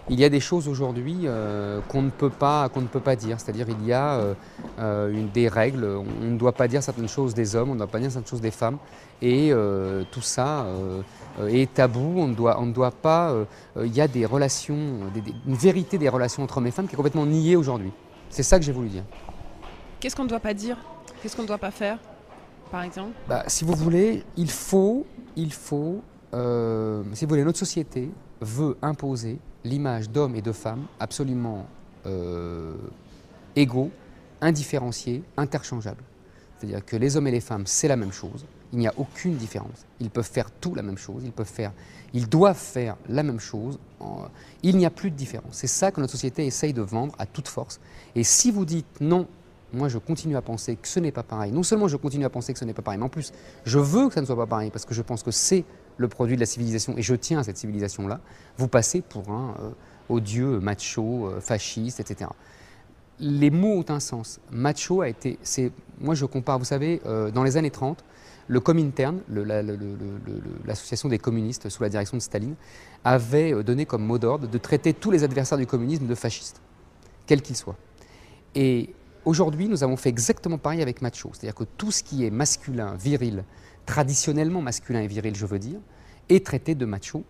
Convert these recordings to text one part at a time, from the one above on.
Il y a des choses aujourd'hui qu'on ne peut pas dire. C'est-à-dire il y a des règles. On ne doit pas dire certaines choses des hommes, on ne doit pas dire certaines choses des femmes. Et tout ça est tabou. On ne doit pas. Il y a des relations, une vérité des relations entre hommes et femmes qui est complètement niée aujourd'hui. C'est ça que j'ai voulu dire. Qu'est-ce qu'on ne doit pas dire? Qu'est-ce qu'on ne doit pas faire, par exemple? Bah, si vous voulez, si vous voulez, notre société veut imposer l'image d'hommes et de femmes absolument égaux, indifférenciés, interchangeables. C'est-à-dire que les hommes et les femmes, c'est la même chose. Il n'y a aucune différence. Ils peuvent faire tout la même chose. Ils doivent faire la même chose. Il n'y a plus de différence. C'est ça que notre société essaye de vendre à toute force. Et si vous dites non, moi je continue à penser que ce n'est pas pareil. Non seulement je continue à penser que ce n'est pas pareil, mais en plus je veux que ça ne soit pas pareil parce que je pense que c'est le produit de la civilisation et je tiens à cette civilisation-là. Vous passez pour un odieux macho, fasciste, etc. Les mots ont un sens. Macho a été, moi je compare, vous savez, dans les années 30, le Comintern, l'association des communistes sous la direction de Staline, avait donné comme mot d'ordre de traiter tous les adversaires du communisme de fascistes, quels qu'ils soient. Et aujourd'hui, nous avons fait exactement pareil avec macho, c'est-à-dire que tout ce qui est masculin, viril, traditionnellement masculin et viril, je veux dire, est traité de macho.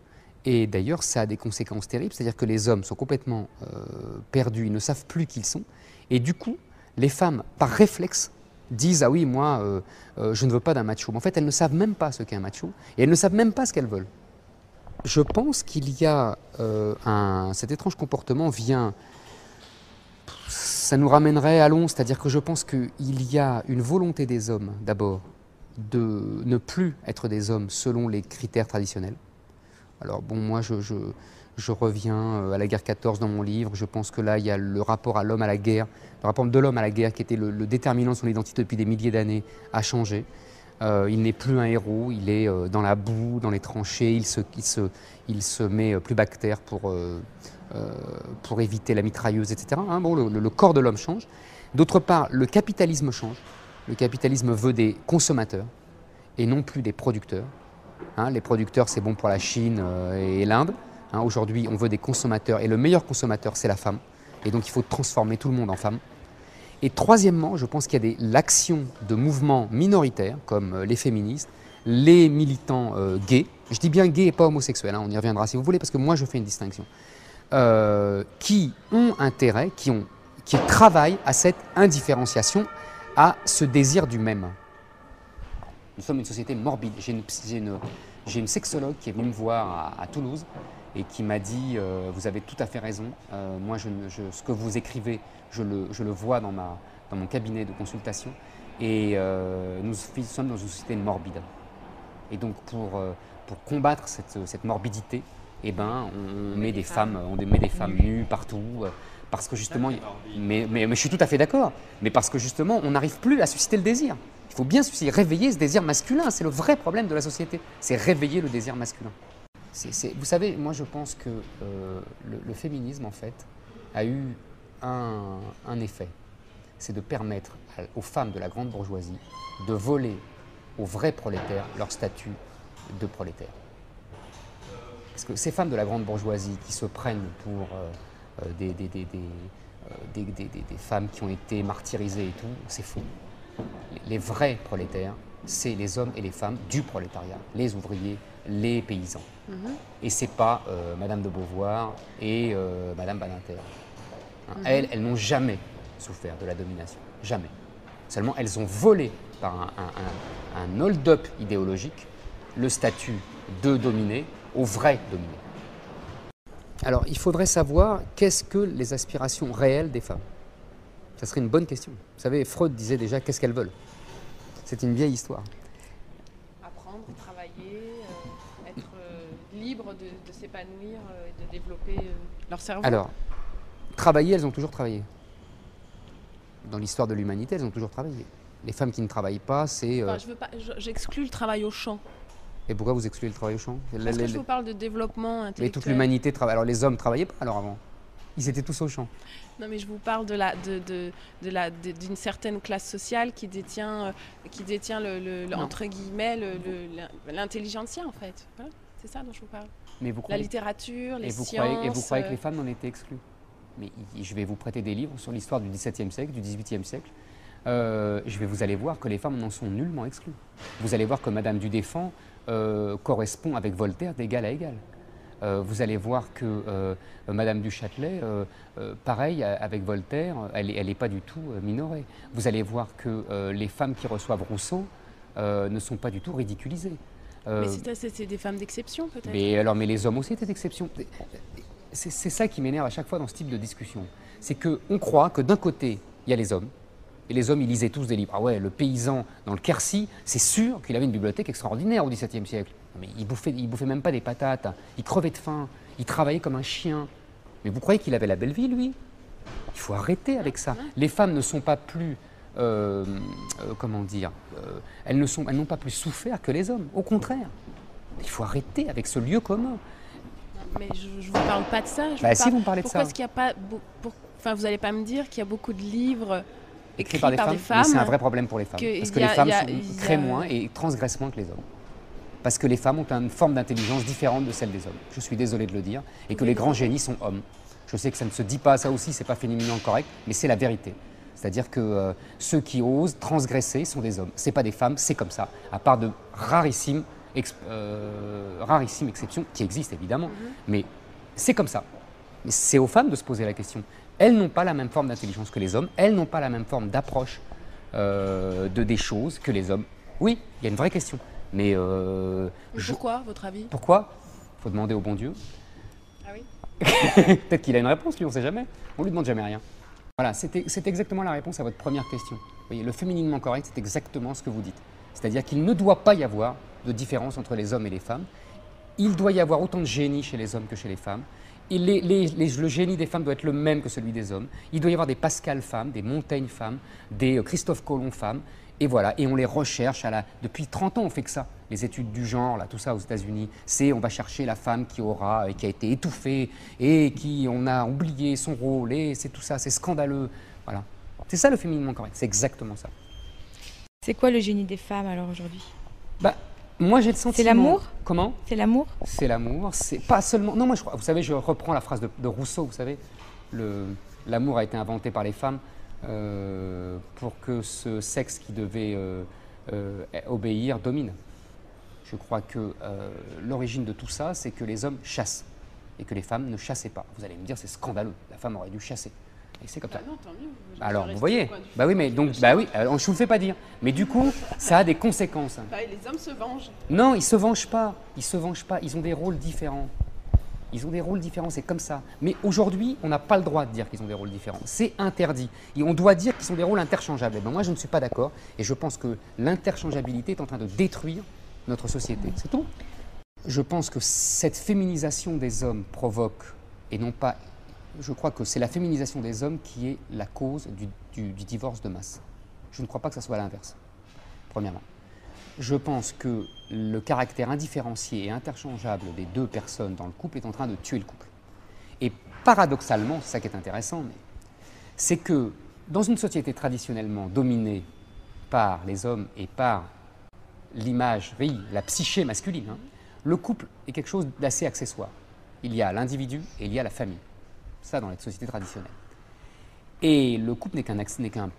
Et d'ailleurs, ça a des conséquences terribles, c'est-à-dire que les hommes sont complètement perdus, ils ne savent plus qui ils sont. Et du coup, les femmes, par réflexe, disent « Ah oui, moi, je ne veux pas d'un macho ». Mais en fait, elles ne savent même pas ce qu'est un macho, et elles ne savent même pas ce qu'elles veulent. Je pense qu'il y a cet étrange comportement vient... Ça nous ramènerait à long, c'est-à-dire que je pense qu'il y a une volonté des hommes, d'abord, de ne plus être des hommes selon les critères traditionnels. Alors bon, moi je reviens à la guerre 14 dans mon livre, je pense que là il y a le rapport à l'homme à la guerre, le rapport de l'homme à la guerre qui était le déterminant de son identité depuis des milliers d'années a changé. Il n'est plus un héros, il est dans la boue, dans les tranchées, il se met plus bactère pour éviter la mitrailleuse, etc. Hein, bon, le corps de l'homme change. D'autre part, le capitalisme change. Le capitalisme veut des consommateurs et non plus des producteurs. Hein, les producteurs, c'est bon pour la Chine et l'Inde. Hein, aujourd'hui, on veut des consommateurs et le meilleur consommateur, c'est la femme. Et donc, il faut transformer tout le monde en femme. Et troisièmement, je pense qu'il y a l'action de mouvements minoritaires, comme les féministes, les militants gays. Je dis bien gays et pas homosexuels, hein, on y reviendra si vous voulez, parce que moi, je fais une distinction. Qui ont intérêt, qui travaillent à cette indifférenciation, à ce désir du même. Nous sommes une société morbide. J'ai une sexologue qui est venue me voir à Toulouse et qui m'a dit vous avez tout à fait raison, moi ce que vous écrivez, je le vois dans mon cabinet de consultation et nous sommes dans une société morbide. Et donc pour combattre cette morbidité, eh ben, on met des femmes nues partout. Parce que justement, mais je suis tout à fait d'accord, mais parce que justement, on n'arrive plus à susciter le désir. Il faut bien réveiller ce désir masculin, c'est le vrai problème de la société, c'est réveiller le désir masculin. Vous savez, moi je pense que le féminisme en fait a eu un effet, c'est de permettre aux femmes de la grande bourgeoisie de voler aux vrais prolétaires leur statut de prolétaire. Parce que ces femmes de la grande bourgeoisie qui se prennent pour des femmes qui ont été martyrisées et tout, c'est faux. Les vrais prolétaires, c'est les hommes et les femmes du prolétariat, les ouvriers, les paysans. Et c'est pas Madame de Beauvoir et Madame Badinter. Hein, elles n'ont jamais souffert de la domination, jamais. Seulement, elles ont volé par un hold-up idéologique le statut de dominé aux vrais dominés. Alors, il faudrait savoir qu'est-ce que les aspirations réelles des femmes. Ça serait une bonne question. Vous savez, Freud disait déjà qu'est-ce qu'elles veulent. C'est une vieille histoire. Apprendre, travailler, être libre de s'épanouir et de développer leur cerveau. Alors, travailler, elles ont toujours travaillé. Dans l'histoire de l'humanité, elles ont toujours travaillé. Les femmes qui ne travaillent pas, c'est... J'exclus le travail au champ. Et pourquoi vous excluez le travail au champ? Parce que je vous parle de développement intellectuel. Mais toute l'humanité travaille. Alors les hommes ne travaillaient pas alors avant. Ils étaient tous au champ. Non, mais je vous parle d'une certaine classe sociale qui détient entre guillemets l'intelligentsia en fait. Voilà, c'est ça dont je vous parle. Mais vous La croyez, littérature, les et sciences... vous croyez que les femmes en étaient exclues? Mais je vais vous prêter des livres sur l'histoire du XVIIe siècle, du XVIIIe siècle. Vous allez voir que les femmes n'en sont nullement exclues. Vous allez voir que Madame du Deffand correspond avec Voltaire d'égal à égal. Vous allez voir que Madame du Châtelet, pareil avec Voltaire, elle n'est pas du tout minorée. Vous allez voir que les femmes qui reçoivent Rousseau ne sont pas du tout ridiculisées. Mais c'est des femmes d'exception peut-être. Mais les hommes aussi étaient d'exception. C'est ça qui m'énerve à chaque fois dans ce type de discussion. C'est qu'on croit que d'un côté, il y a les hommes, et les hommes, ils lisaient tous des livres. Ah ouais, le paysan dans le Quercy, c'est sûr qu'il avait une bibliothèque extraordinaire au XVIIe siècle. Mais il bouffait même pas des patates, il crevait de faim, il travaillait comme un chien. Mais vous croyez qu'il avait la belle vie, lui? Il faut arrêter avec ça. Les femmes ne sont pas plus, comment dire, elles n'ont pas plus souffert que les hommes. Au contraire, il faut arrêter avec ce lieu commun. Mais je ne vous parle pas de ça. Si vous me parlez de ça. Pourquoi est-ce qu'il n'y a pas... Enfin, vous n'allez pas me dire qu'il y a beaucoup de livres écrits par des femmes, mais c'est un vrai problème pour les femmes. Parce que les femmes créent moins et transgressent moins que les hommes. Parce que les femmes ont une forme d'intelligence différente de celle des hommes. Je suis désolé de le dire. Et que les grands génies sont hommes. Je sais que ça ne se dit pas ça aussi, c'est pas féminin correct, mais c'est la vérité. C'est-à-dire que ceux qui osent transgresser sont des hommes. C'est pas des femmes, c'est comme ça. À part de rarissimes exceptions qui existent évidemment, mais c'est comme ça. Mais c'est aux femmes de se poser la question. Elles n'ont pas la même forme d'intelligence que les hommes, elles n'ont pas la même forme d'approche des choses que les hommes. Oui, il y a une vraie question. Mais pourquoi, votre avis? Pourquoi? Il faut demander au bon Dieu. Ah oui. Peut-être qu'il a une réponse, lui, on ne sait jamais. On lui demande jamais rien. Voilà, c'est exactement la réponse à votre première question. Vous voyez, le fémininement correct, c'est exactement ce que vous dites. C'est-à-dire qu'il ne doit pas y avoir de différence entre les hommes et les femmes. Il doit y avoir autant de génie chez les hommes que chez les femmes. Et le génie des femmes doit être le même que celui des hommes. Il doit y avoir des Pascal femmes, des Montaigne femmes, des Christophe Colomb femmes. Et voilà, et on les recherche depuis 30 ans, on fait que ça. Les études du genre, là, tout ça aux États-Unis, on va chercher la femme qui a été étouffée et on a oublié son rôle, et c'est tout ça, c'est scandaleux. Voilà. C'est ça le fémininement correct, c'est exactement ça. C'est quoi le génie des femmes alors aujourd'hui? Moi j'ai le sentiment... C'est l'amour? Comment? C'est l'amour? C'est l'amour, c'est pas seulement... Non, moi je crois, vous savez, je reprends la phrase de Rousseau, vous savez, l'amour a été inventé par les femmes pour que ce sexe qui devait obéir domine. Je crois que l'origine de tout ça, c'est que les hommes chassent et que les femmes ne chassaient pas. Vous allez me dire, c'est scandaleux, la femme aurait dû chasser. Et c'est comme ça. Non, tant mieux. Alors, vous voyez, oui, mais donc, je ne vous le fais pas dire. Mais du coup, ça a des conséquences. Les hommes se vengent. Non, ils ne se vengent pas. Ils se vengent pas. Ils ont des rôles différents. Ils ont des rôles différents, c'est comme ça. Mais aujourd'hui, on n'a pas le droit de dire qu'ils ont des rôles différents. C'est interdit. Et on doit dire qu'ils ont des rôles interchangeables. Et ben moi, je ne suis pas d'accord. Et je pense que l'interchangeabilité est en train de détruire notre société. C'est tout. Je pense que cette féminisation des hommes provoque, et non pas... Je crois que c'est la féminisation des hommes qui est la cause du divorce de masse. Je ne crois pas que ça soit l'inverse, premièrement. Je pense que le caractère indifférencié et interchangeable des deux personnes dans le couple est en train de tuer le couple. Et paradoxalement, c'est ça qui est intéressant, c'est que dans une société traditionnellement dominée par les hommes et par l'imagerie, la psyché masculine, le couple est quelque chose d'assez accessoire. Il y a l'individu et il y a la famille. Ça dans la société traditionnelle. Et le couple n'est qu'un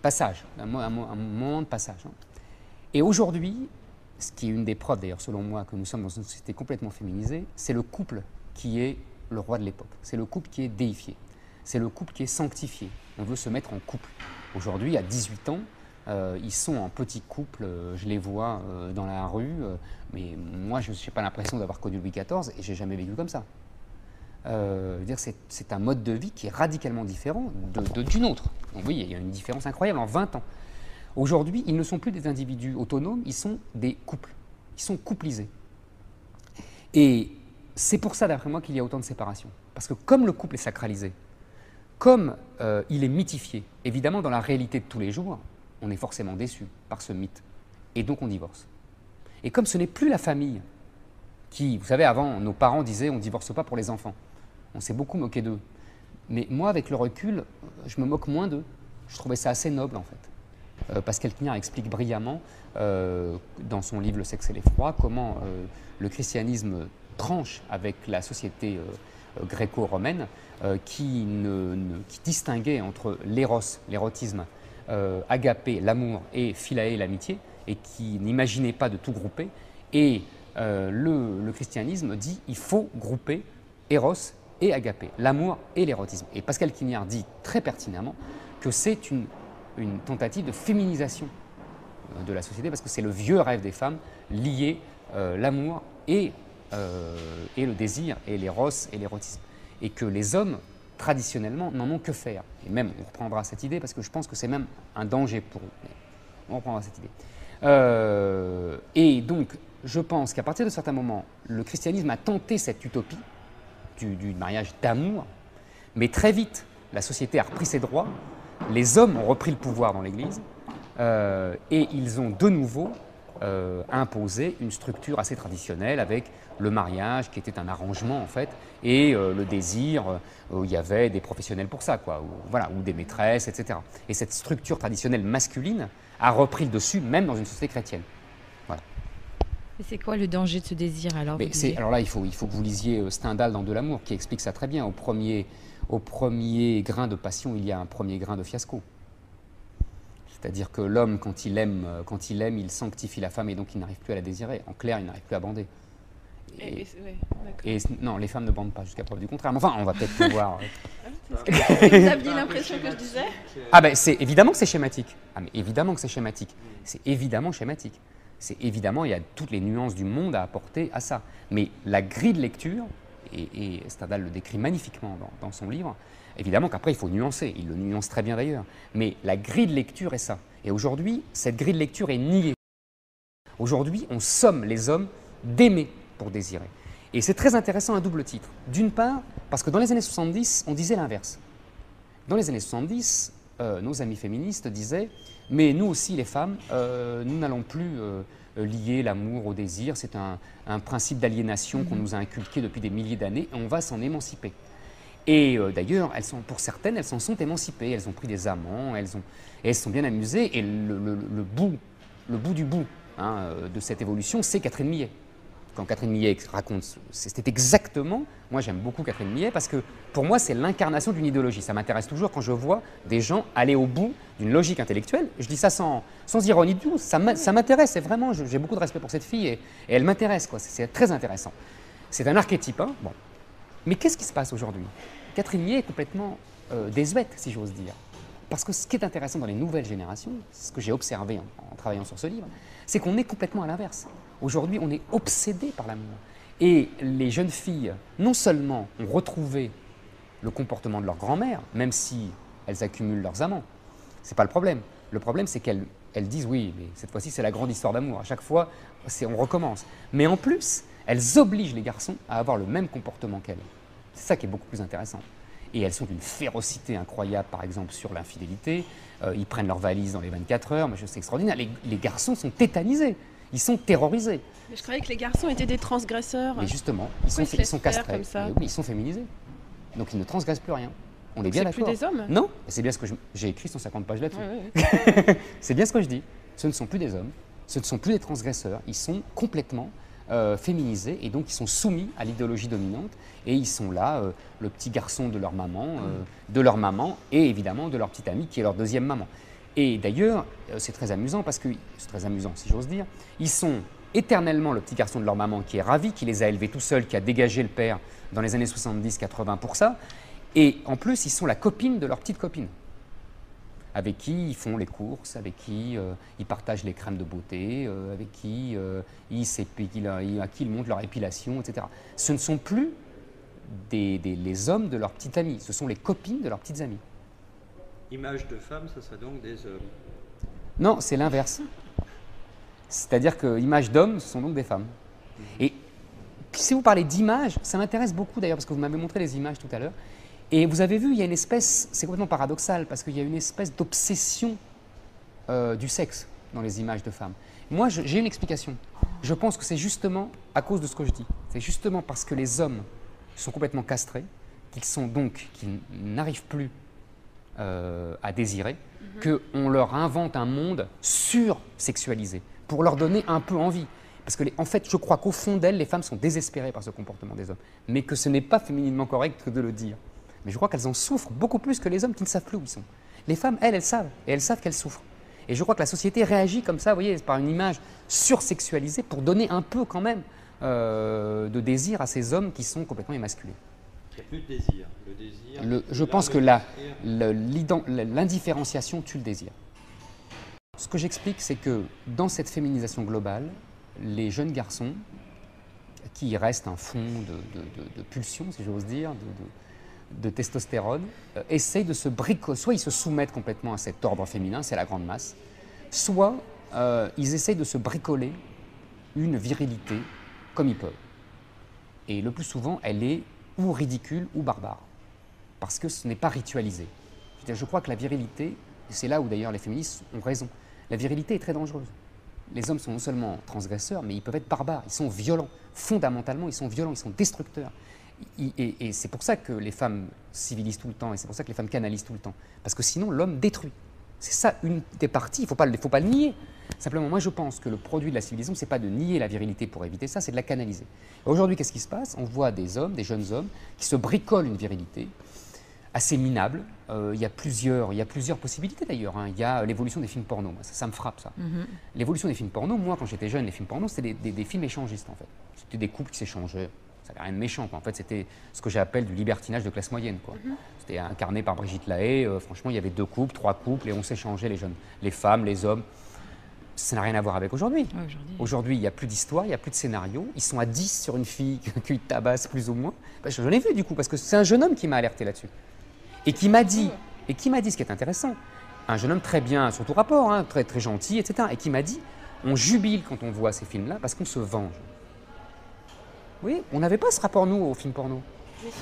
passage, un moment de passage. Et aujourd'hui, ce qui est une des preuves d'ailleurs selon moi que nous sommes dans une société complètement féminisée, c'est le couple qui est le roi de l'époque. C'est le couple qui est déifié. C'est le couple qui est sanctifié. On veut se mettre en couple. Aujourd'hui, à 18 ans, ils sont en petit couple, je les vois dans la rue, mais moi je n'ai pas l'impression d'avoir connu Louis XIV et je n'ai jamais vécu comme ça. C'est un mode de vie qui est radicalement différent d'une autre. Donc oui, il y a une différence incroyable en 20 ans. Aujourd'hui, ils ne sont plus des individus autonomes, ils sont des couples. Ils sont couplisés. Et c'est pour ça, d'après moi, qu'il y a autant de séparations. Parce que comme le couple est sacralisé, comme il est mythifié, évidemment, dans la réalité de tous les jours, on est forcément déçu par ce mythe. Et donc on divorce. Et comme ce n'est plus la famille qui, vous savez, avant, nos parents disaient on ne divorce pas pour les enfants. On s'est beaucoup moqué d'eux. Mais moi, avec le recul, je me moque moins d'eux. Je trouvais ça assez noble, en fait. Pascal Quignard explique brillamment, dans son livre « Le sexe et l'effroi », comment le christianisme tranche avec la société gréco-romaine qui distinguait entre l'éros, l'érotisme, agapé, l'amour, et philae, l'amitié, et qui n'imaginait pas de tout grouper. Et le christianisme dit il faut grouper éros et agapé, l'amour et l'érotisme. Et Pascal Quignard dit très pertinemment que c'est une tentative de féminisation de la société, parce que c'est le vieux rêve des femmes, lier l'amour et le désir, et l'éros et l'érotisme. Et que les hommes, traditionnellement, n'en ont que faire. Et même, on reprendra cette idée, parce que je pense que c'est même un danger pour eux. On reprendra cette idée. Et donc, je pense qu'à partir de certains moments, le christianisme a tenté cette utopie du mariage d'amour, mais très vite, la société a repris ses droits, les hommes ont repris le pouvoir dans l'Église, et ils ont de nouveau imposé une structure assez traditionnelle avec le mariage qui était un arrangement en fait, et le désir, où il y avait des professionnels pour ça, quoi, ou des maîtresses, etc. Et cette structure traditionnelle masculine a repris le dessus, même dans une société chrétienne. Voilà. Et c'est quoi le danger de ce désir alors? Alors là, il faut que vous lisiez Stendhal dans De l'amour, qui explique ça très bien. Au premier grain de passion, il y a un premier grain de fiasco. C'est-à-dire que l'homme, quand il aime, il sanctifie la femme et donc il n'arrive plus à la désirer. En clair, il n'arrive plus à bander. Non, les femmes ne bandent pas jusqu'à preuve du contraire. Mais enfin, on va peut-être pouvoir... Vous aviez l'impression que je disais? Ah ben, c'est évidemment que c'est schématique. Ah mais évidemment que c'est schématique. C'est évidemment schématique. C'est évidemment, il y a toutes les nuances du monde à apporter à ça. Mais la grille de lecture, et Stendhal le décrit magnifiquement dans son livre, évidemment qu'après il faut nuancer, il le nuance très bien d'ailleurs, mais la grille de lecture est ça. Et aujourd'hui, cette grille de lecture est niée. Aujourd'hui, on somme les hommes d'aimer pour désirer. Et c'est très intéressant à double titre. D'une part, parce que dans les années 70, on disait l'inverse. Dans les années 70, nos amis féministes disaient « mais nous aussi les femmes, nous n'allons plus lier l'amour au désir, c'est un principe d'aliénation qu'on nous a inculqué depuis des milliers d'années, et on va s'en émanciper ». Et d'ailleurs, pour certaines, elles s'en sont émancipées, elles ont pris des amants, elles se sont bien amusées, et le bout du bout de cette évolution, c'est Catherine Millet. Quand Catherine Millet raconte, c'était exactement, moi j'aime beaucoup Catherine Millet, parce que pour moi c'est l'incarnation d'une idéologie. Ça m'intéresse toujours quand je vois des gens aller au bout d'une logique intellectuelle. Je dis ça sans ironie du tout, ça m'intéresse, c'est vraiment, j'ai beaucoup de respect pour cette fille, et elle m'intéresse, quoi. C'est très intéressant. C'est un archétype, hein, bon. Mais qu'est-ce qui se passe aujourd'hui? Catherine Millet est complètement désuète, si j'ose dire. Parce que ce qui est intéressant dans les nouvelles générations, ce que j'ai observé en travaillant sur ce livre, c'est qu'on est complètement à l'inverse. Aujourd'hui, on est obsédé par l'amour. Et les jeunes filles, non seulement ont retrouvé le comportement de leur grand-mère, même si elles accumulent leurs amants, c'est pas le problème. Le problème, c'est qu'elles disent oui, mais cette fois-ci, c'est la grande histoire d'amour. À chaque fois, on recommence. Mais en plus, elles obligent les garçons à avoir le même comportement qu'elles. C'est ça qui est beaucoup plus intéressant. Et elles sont d'une férocité incroyable, par exemple, sur l'infidélité. Ils prennent leurs valises dans les 24 heures, mais c'est extraordinaire. Les garçons sont tétanisés, ils sont terrorisés. Mais je croyais que les garçons étaient des transgresseurs. Mais justement, ils sont castrés. Comme ça. Oui, ils sont féminisés. Donc ils ne transgressent plus rien. On est bien d'accord. C'est plus des hommes? Non, c'est bien ce que j'ai écrit 150 pages là-dessus. Ouais. C'est bien ce que je dis. Ce ne sont plus des hommes, ce ne sont plus des transgresseurs. Ils sont complètement féminisés, et donc ils sont soumis à l'idéologie dominante, et ils sont là, le petit garçon de leur maman, et évidemment de leur petite amie qui est leur deuxième maman. Et d'ailleurs, c'est très amusant, parce que, c'est très amusant si j'ose dire, ils sont éternellement le petit garçon de leur maman qui est ravi, qui les a élevés tout seul, qui a dégagé le père dans les années 70-80 pour ça, et en plus ils sont la copine de leur petite copine, avec qui ils font les courses, avec qui ils partagent les crèmes de beauté, avec qui à qui ils montrent leur épilation, etc. Ce ne sont plus les hommes de leurs petites amies, ce sont les copines de leurs petites amies. Image de femme, ça serait donc des hommes? Non, c'est l'inverse. C'est-à-dire que image d'hommes, ce sont donc des femmes. Et puis, si vous parlez d'image, ça m'intéresse beaucoup d'ailleurs, parce que vous m'avez montré les images tout à l'heure. Et vous avez vu, il y a une espèce, c'est complètement paradoxal, parce qu'il y a une espèce d'obsession du sexe dans les images de femmes. Moi, j'ai une explication. Je pense que c'est justement à cause de ce que je dis. C'est justement parce que les hommes sont complètement castrés, qu'ils n'arrivent plus à désirer, qu'on leur invente un monde sursexualisé, pour leur donner un peu envie. Parce que, en fait, je crois qu'au fond d'elles, les femmes sont désespérées par ce comportement des hommes, mais que ce n'est pas fémininement correct que de le dire. Mais je crois qu'elles en souffrent beaucoup plus que les hommes qui ne savent plus où ils sont. Les femmes, elles savent, et elles savent qu'elles souffrent. Et je crois que la société réagit comme ça, vous voyez, par une image sursexualisée pour donner un peu quand même de désir à ces hommes qui sont complètement émasculés. Il n'y a plus de désir. Le désir. Je pense que l'indifférenciation tue le désir. Ce que j'explique, c'est que dans cette féminisation globale, les jeunes garçons, qui restent un fond de pulsion, si j'ose dire, de testostérone, essayent de se bricoler. Soit ils se soumettent complètement à cet ordre féminin, c'est la grande masse, soit ils essayent de se bricoler une virilité comme ils peuvent. Et le plus souvent, elle est ou ridicule ou barbare, parce que ce n'est pas ritualisé. Je crois que la virilité, et c'est là où d'ailleurs les féministes ont raison, la virilité est très dangereuse. Les hommes sont non seulement transgresseurs, mais ils peuvent être barbares, ils sont violents. Fondamentalement, ils sont violents, ils sont destructeurs. Et c'est pour ça que les femmes civilisent tout le temps, et c'est pour ça que les femmes canalisent tout le temps. Parce que sinon, l'homme détruit. C'est ça une des parties, il ne faut pas le nier. Simplement, moi je pense que le produit de la civilisation, ce n'est pas de nier la virilité pour éviter ça, c'est de la canaliser. Aujourd'hui, qu'est-ce qui se passe? On voit des hommes, des jeunes hommes, qui se bricolent une virilité assez minable. Il y a plusieurs possibilités d'ailleurs. Il y a l'évolution des films porno, ça me frappe ça. L'évolution des films porno, moi quand j'étais jeune, les films porno, c'était des films échangistes en fait. C'était des couples qui s'échangeaient. Ça n'avait rien de méchant, quoi. En fait, c'était ce que j'appelle du libertinage de classe moyenne, quoi. C'était incarné par Brigitte Lahaie. Franchement, il y avait 2 couples, 3 couples, et on s'échangeait les femmes, les hommes. Ça n'a rien à voir avec aujourd'hui. Aujourd'hui, il n'y a plus d'histoire, il n'y a plus de scénario. Ils sont à 10 sur une fille qui tabasse plus ou moins. Je l'ai vu du coup, parce que c'est un jeune homme qui m'a alerté là-dessus. Et qui m'a dit ce qui est intéressant, un jeune homme très bien sur tout rapport, hein, très, très gentil, etc. Et qui m'a dit, on jubile quand on voit ces films-là parce qu'on se venge. Vous voyez, on n'avait pas ce rapport, nous, aux films porno.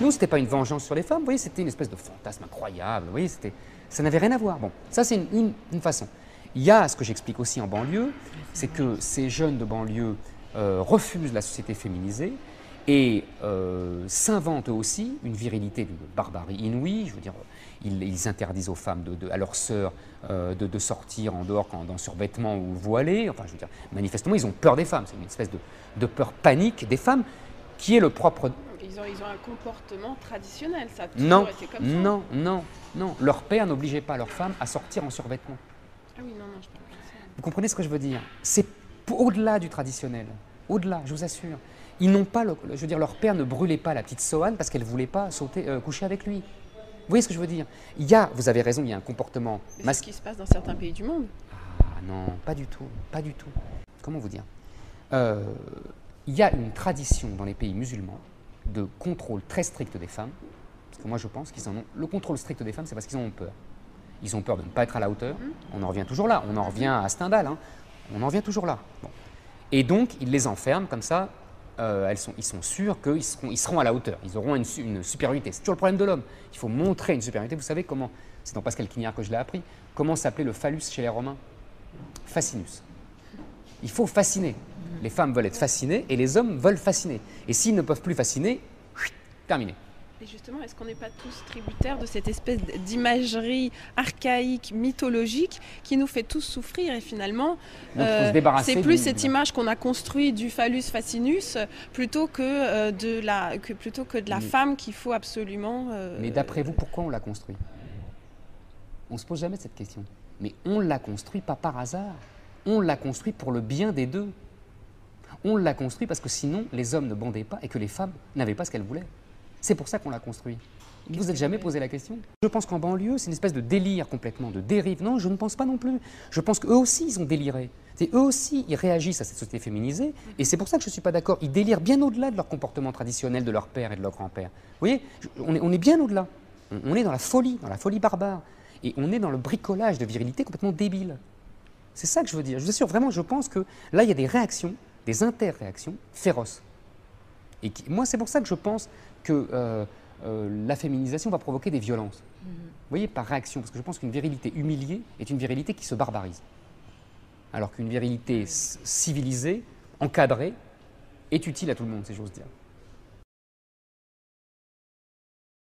Nous, ce n'était pas une vengeance sur les femmes, vous voyez, c'était une espèce de fantasme incroyable, vous voyez, ça n'avait rien à voir. Bon, ça c'est une façon. Il y a ce que j'explique aussi en banlieue, c'est que ces jeunes de banlieue refusent la société féminisée et s'inventent aussi une virilité d'une barbarie inouïe. Je veux dire, ils interdisent aux femmes, à leurs sœurs, de sortir en dehors dans survêtement ou voilées. Enfin, je veux dire, manifestement, ils ont peur des femmes. C'est une espèce de peur panique des femmes qui est le propre... Ils ont un comportement traditionnel, ça a toujours été comme ça. Non. Leur père n'obligeait pas leurs femmes à sortir en survêtement. Ah oui, non, je parle pas de ça. Vous comprenez ce que je veux dire? C'est au-delà du traditionnel. Au-delà, je vous assure. Ils n'ont pas, je veux dire, leur père ne brûlait pas la petite Sohan parce qu'elle ne voulait pas coucher avec lui. Vous voyez ce que je veux dire? Vous avez raison, il y a un comportement... C'est ce qui se passe dans certains pays du monde. Ah non, pas du tout. Comment vous dire? Il y a une tradition dans les pays musulmans de contrôle très strict des femmes, parce que moi je pense qu'ils en ont... Le contrôle strict des femmes, c'est parce qu'ils en ont peur. Ils ont peur de ne pas être à la hauteur. On en revient toujours là, on en revient à Stendhal, hein. On en revient toujours là. Bon. Et donc, ils les enferment comme ça, ils sont sûrs qu'ils seront à la hauteur, ils auront une supériorité. C'est toujours le problème de l'homme. Il faut montrer une supériorité. Vous savez comment, c'est dans Pascal Quignard que je l'ai appris, comment s'appelait le phallus chez les Romains? Fascinus. Il faut fasciner. Les femmes veulent être fascinées et les hommes veulent fasciner. Et s'ils ne peuvent plus fasciner, terminé. Et justement, est-ce qu'on n'est pas tous tributaires de cette espèce d'imagerie archaïque, mythologique, qui nous fait tous souffrir et finalement, c'est plus cette image qu'on a construite du phallus fascinus plutôt que de la femme qu'il faut absolument... Mais d'après vous, pourquoi on l'a construit? On ne se pose jamais cette question. Mais on l'a construit pas par hasard. On l'a construit pour le bien des deux. On l'a construit parce que sinon, les hommes ne bandaient pas et que les femmes n'avaient pas ce qu'elles voulaient. C'est pour ça qu'on l'a construit. Vous ne vous êtes jamais posé la question? Je pense qu'en banlieue, c'est une espèce de délire complètement, de dérive. Non, je ne pense pas non plus. Je pense qu'eux aussi, ils ont déliré. Eux aussi, ils réagissent à cette société féminisée. Et c'est pour ça que je ne suis pas d'accord. Ils délirent bien au-delà de leur comportement traditionnel de leur père et de leur grand-père. Vous voyez, on est bien au-delà. On est dans la folie barbare. Et on est dans le bricolage de virilité complètement débile. C'est ça que je veux dire. Je vous assure, vraiment, je pense que là, il y a des réactions, des interréactions féroces. Et moi, c'est pour ça que je pense que la féminisation va provoquer des violences. Vous voyez, par réaction, parce que je pense qu'une virilité humiliée est une virilité qui se barbarise. Alors qu'une virilité civilisée, encadrée, est utile à tout le monde, si j'ose dire.